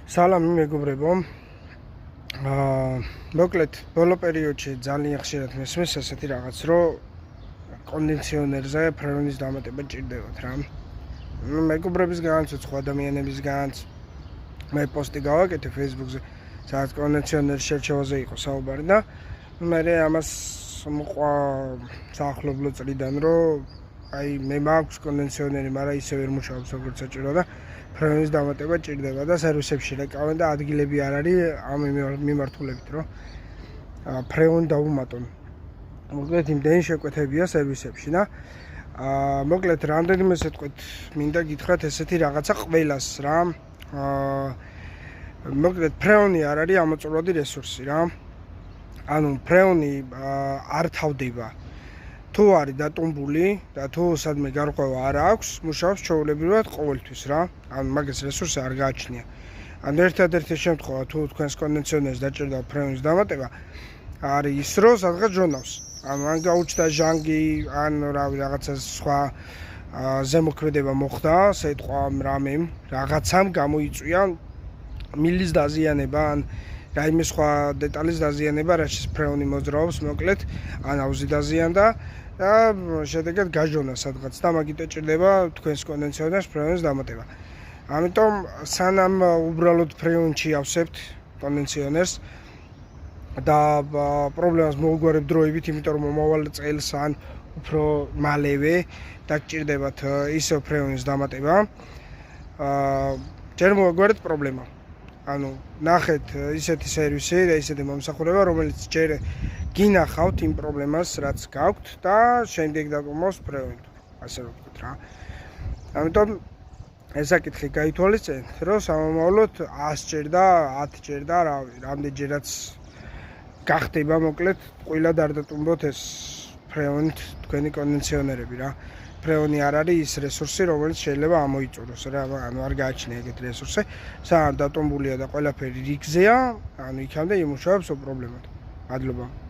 სალამი მეგობრებო. მოკლედ, ბოლო პერიოდში ძალიან ხშირად მესმის ასეთი რაღაც, რომ კონდიციონერზე ფრეონის დამატება ჭირდებათ რა. მეგობრებისგანაც, სხვა ადამიანებისგანაც მე პოსტი გავაკეთე Facebook-ზე, სადაც კონდიციონერის შერჩევაზე იყო საუბარი და მე ამას მოყვა საახლობლო წლიდან, რომ აი მე მაქვს კონდიციონერი, მაგრამ ისე ვერ მუშაობს როგორც საჭირო და ფრეონის დამატება ჭირდება და სერვისებში რეკავენ და ადგილები არ არის ამ მიმართულებით, რომ ფრეონი დავუმატონ. მოკლედ იმდენი შეკვეთებია სერვისებში და მოკლედ რამდენიმე სიტყვით მინდა გითხრათ ესეთი რაღაცა ყველას რა. მოკლედ ფრეონი არ არის ამოწურვადი რესურსი რა. ანუ ფრეონი არ თავდება. თუ არის დატომბული და თუ სადმე გარღვევა არ აქვს, მუშაობს ჩვეულებრივად ყოველთვის რა. ანუ მაგას რესურსი არ გააჩნია. ანუ ერთადერთი შემთხვევა თუ თქვენს კონდიციონერს დაჭირდა ფრეონის დამატება, არის ის, რომ სადღაც ჟონავს. ანუ ან გაუჩნდა ჟანგი, ან რაღაცა სხვა ზემოქმედება მოხდა, სიტყვა რამემ, რაღაცამ გამოიწვია მილის დაზიანება, ან რაიმე სხვა დეტალის დაზიანება, რასაც ფრეონი მოძრაობს, მოკლედ, ან აუზი დაზიანდა და შედეგად გაჟონა სადღაც და მაგიტო ჭირდება თქვენს კონდიციონერს ფრეონის დამატება. ამიტომ სანამ უბრალოდ ფრეონში ავსებთ კონდიციონერს და პრობლემას მოუგვარებთ დროებით, იმიტომ რომ მომავალ წელს ან უფრო მალევე დაგჭირდებათ ისევ ფრეონის დამატება. ჯერ მოუგვარებთ პრობლემა. ანუ ნახეთ ისეთი სერვისი და ისეთი მომსახურება, რომელიც ჯერ გინახავთ იმ პრობლემას, რაც გაქვთ და შემდეგ დაგმოს ფრეონით, ასე რომ ვთქვით რა. ამიტომ ეს საკითხი გაითვალისწინეთ, რომ სამომავლოდ 100 ჯერ და 10 ჯერ და რამდენჯერაც გახდება, მოკლედ, ყვილად არ დატუმბოთ ეს ფრეონით თქვენი კონდიციონერები რა. ფრეონი არ არის ის რესურსი, რომელიც შეიძლება ამოიწუროს რა, ანუ არ გააჩნია ეგეთ რესურსი. სანამ დატომბულია და ყველაფერი რიგზეა, ანუ იქამდე იმუშავებს უპრობლემოდ. მადლობა.